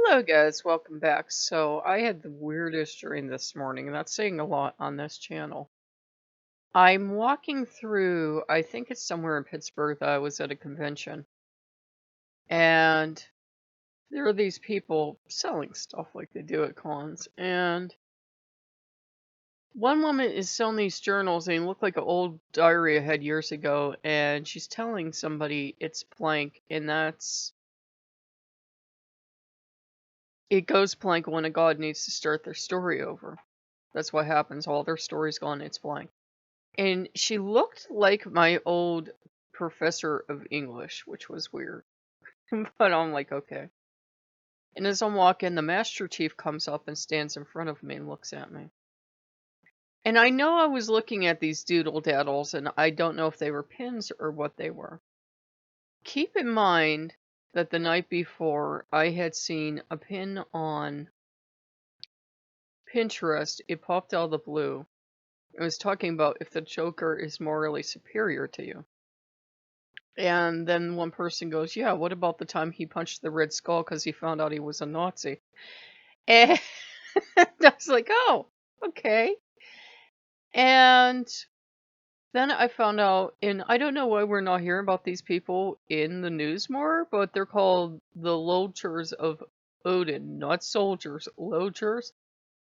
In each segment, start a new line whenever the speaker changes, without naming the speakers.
Hello, guys. Welcome back. So, I had the weirdest dream this morning, and that's saying a lot on this channel. I'm walking through, I think it's somewhere in Pittsburgh that I was at a convention, and there are these people selling stuff like they do at cons. And one woman is selling these journals, and they look like an old diary I had years ago, and she's telling somebody it's blank, and it goes blank when a god needs to start their story over. That's what happens. All their stories gone, it's blank. And she looked like my old professor of English, which was weird. But I'm like, okay. And as I'm walking, the Master Chief comes up and stands in front of me and looks at me. And I know I was looking at these doodle daddles, and I don't know if they were pins or what they were. Keep in mind that the night before, I had seen a pin on Pinterest. It popped out of the blue. It was talking about if the Joker is morally superior to you. And then one person goes, yeah, what about the time he punched the Red Skull because he found out he was a Nazi? And I was like, oh, okay. And then I found out, and I don't know why we're not hearing about these people in the news more, but they're called the Lodgers of Odin, not soldiers, Lodgers.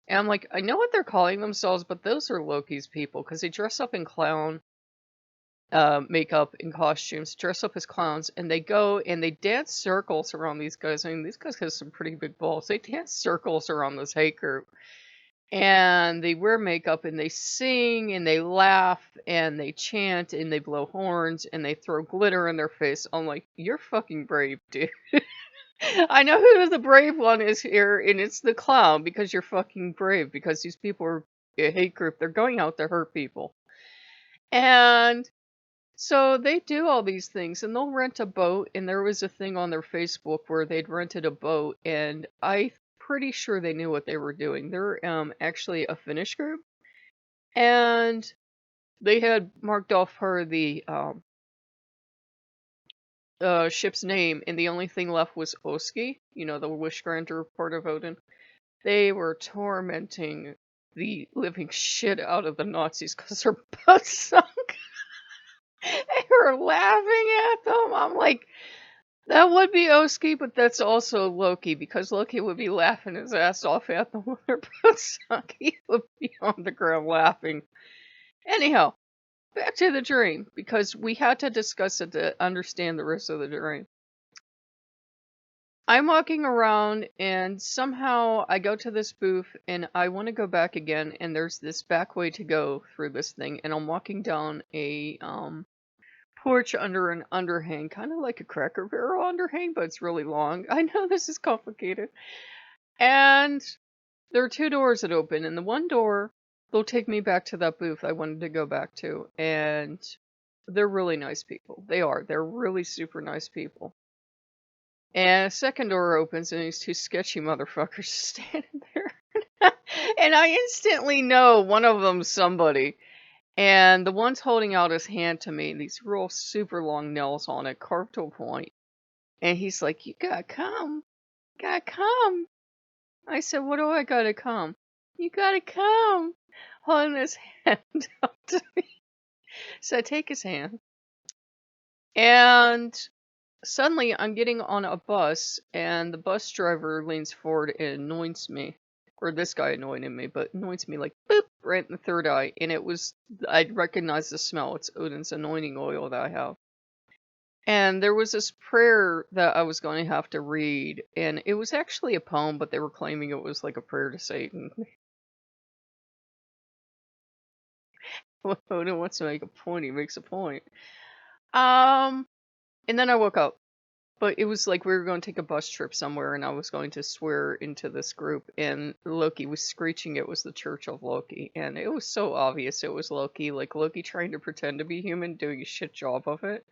And I'm like, I know what they're calling themselves, but those are Loki's people because they dress up in clown makeup and costumes, dress up as clowns, and they go and they dance circles around these guys. I mean, these guys have some pretty big balls. They dance circles around this hate group, and they wear makeup and they sing and they laugh and they chant and they blow horns and they throw glitter in their face. I'm like, you're fucking brave, dude. I know who the brave one is here, and it's the clown because you're fucking brave because these people are a hate group. They're going out to hurt people. And so they do all these things and they'll rent a boat, and there was a thing on their Facebook where they'd rented a boat, and I'm pretty sure they knew what they were doing. They're actually a Finnish group, and they had marked off her the ship's name, and the only thing left was Oski, the wish granter part of Odin. They were tormenting the living shit out of the Nazis because their boat sunk. They were laughing at them. I'm like, that would be Oski, but that's also Loki, because Loki would be laughing his ass off at them when their boat sunk. He would be on the ground laughing. Anyhow, back to the dream, because we had to discuss it to understand the rest of the dream. I'm walking around, and somehow I go to this booth, and I want to go back again, and there's this back way to go through this thing, and I'm walking down a porch under an underhang, kind of like a Cracker Barrel underhang, but it's really long. I know this is complicated. And there are two doors that open, and the one door, they'll take me back to that booth I wanted to go back to, and they're really nice people. They are. They're really super nice people. And a second door opens, and these two sketchy motherfuckers standing there. And I instantly know one of them's somebody. And the one's holding out his hand to me, these real super long nails on it, carved to a point. And he's like, you gotta come. Gotta come. I said, what do I gotta come? You gotta come. Holding his hand out to me. So I take his hand. And suddenly I'm getting on a bus, and the bus driver leans forward and anoints me. Or this guy anointed me, but anoints me like boop right in the third eye. And I'd recognize the smell. It's Odin's anointing oil that I have. And there was this prayer that I was going to have to read, and it was actually a poem, but they were claiming it was like a prayer to Satan. Odin wants to make a point, he makes a point. And then I woke up. But it was like we were going to take a bus trip somewhere, and I was going to swear into this group, and Loki was screeching it was the Church of Loki, and it was so obvious it was Loki, like Loki trying to pretend to be human, doing a shit job of it.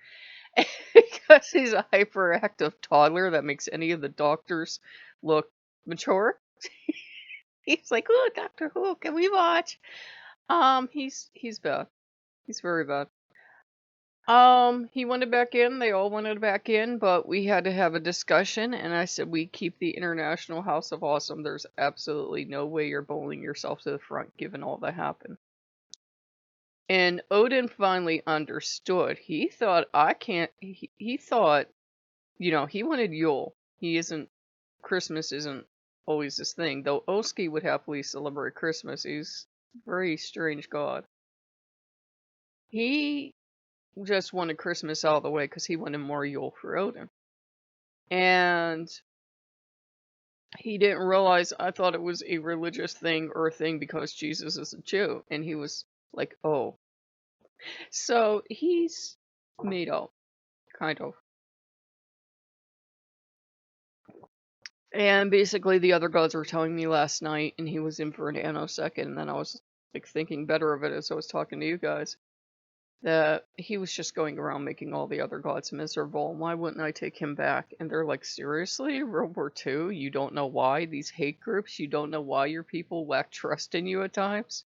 Because he's a hyperactive toddler that makes any of the doctors look mature. He's like, oh, Doctor Who, can we watch? He's bad. He's very bad. He wanted back in. They all wanted back in, but we had to have a discussion, and I said we keep the International House of Awesome. There's absolutely no way you're bowling yourself to the front, given all that happened. And Odin finally understood. He thought I can't. He thought, he wanted Yule. He isn't. Christmas isn't always his thing, though. Oski would happily celebrate Christmas. He's a very strange god. He just wanted Christmas out of the way because he wanted more Yule for Odin. And he didn't realize I thought it was a religious thing or a thing because Jesus is a Jew. And he was like, oh. So he's made up, kind of. And basically the other gods were telling me last night, and he was in for an nanosecond, and then I was like thinking better of it as I was talking to you guys, that he was just going around making all the other gods miserable. Why wouldn't I take him back? And they're like, seriously? World War II? You don't know why? These hate groups? You don't know why your people lack trust in you at times?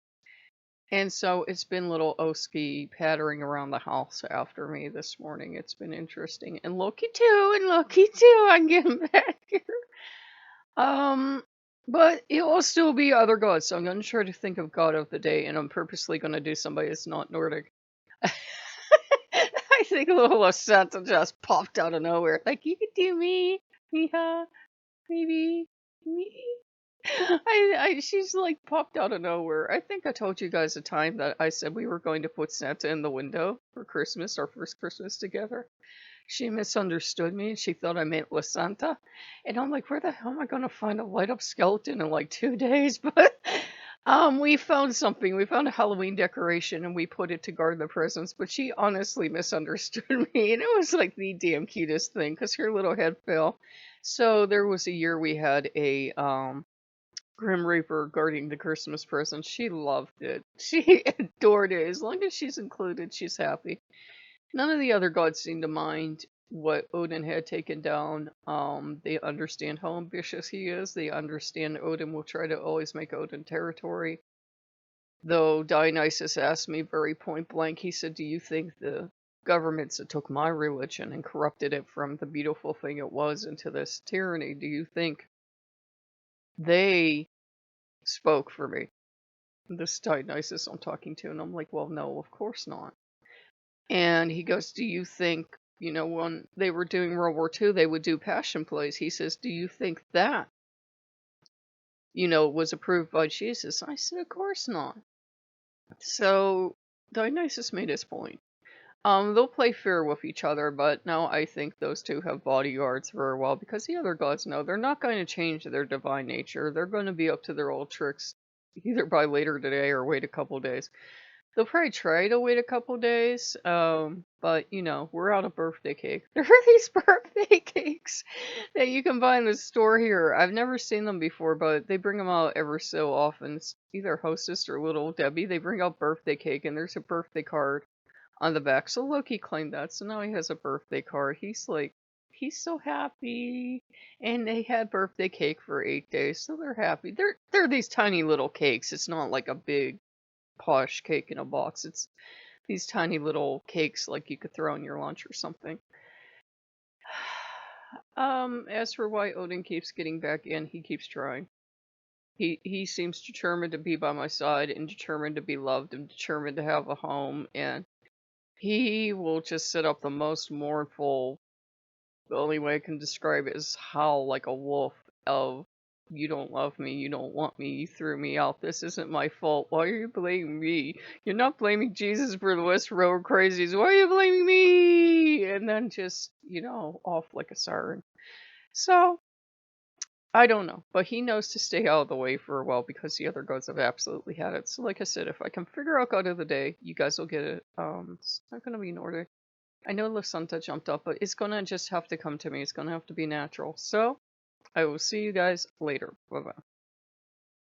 And so it's been little Oski pattering around the house after me this morning. It's been interesting. And Loki too, and Loki too. I'm getting back here. But it will still be other gods, so I'm gonna try to think of God of the day, and I'm purposely gonna do somebody that's not Nordic. I think little Santa just popped out of nowhere. Like, you could do me. Yeah, maybe. Me. She's like popped out of nowhere. I think I told you guys a time that I said we were going to put Santa in the window for Christmas, our first Christmas together. She misunderstood me and she thought I meant La Santa. And I'm like, where the hell am I going to find a light up skeleton in like 2 days? But we found something. We found a Halloween decoration and we put it to guard the presents. But she honestly misunderstood me. And it was like the damn cutest thing because her little head fell. So there was a year we had a Grim Reaper guarding the Christmas presents. She loved it. She adored it. As long as she's included, she's happy. None of the other gods seem to mind what Odin had taken down. They understand how ambitious he is. They understand Odin will try to always make Odin territory. Though Dionysus asked me very point blank, he said, do you think the governments that took my religion and corrupted it from the beautiful thing it was into this tyranny, do you think they spoke for me? This Dionysus I'm talking to, and I'm like, well, no, of course not. And he goes, do you think, when they were doing World War II, they would do passion plays? He says, do you think that, was approved by Jesus? I said, of course not. So Dionysus made his point. They'll play fair with each other, but now I think those two have bodyguards for a while because the other gods know they're not going to change their divine nature. They're going to be up to their old tricks either by later today or wait a couple days. They'll probably try to wait a couple days, but we're out of birthday cake. There are these birthday cakes that you can buy in the store here. I've never seen them before, but they bring them out ever so often. It's either Hostess or Little Debbie. They bring out birthday cake, and there's a birthday card on the back. So Loki claimed that, so now he has a birthday card. He's so happy, and they had birthday cake for 8 days, so they're happy. They're these tiny little cakes. It's not like a big posh cake in a box. It's these tiny little cakes like you could throw in your lunch or something. As for why Odin keeps getting back in, he keeps trying. He seems determined to be by my side and determined to be loved and determined to have a home, and he will just set up the most mournful, the only way I can describe it is howl like a wolf of, you don't love me, you don't want me, you threw me out, this isn't my fault, why are you blaming me? You're not blaming Jesus for the West Road crazies, why are you blaming me? And then just, off like a siren. So, I don't know, but he knows to stay out of the way for a while because the other gods have absolutely had it. So like I said, if I can figure out God of the Day, you guys will get it. It's not going to be Nordic. I know La Santa jumped up, but it's going to just have to come to me. It's going to have to be natural. So, I will see you guys later. Bye-bye.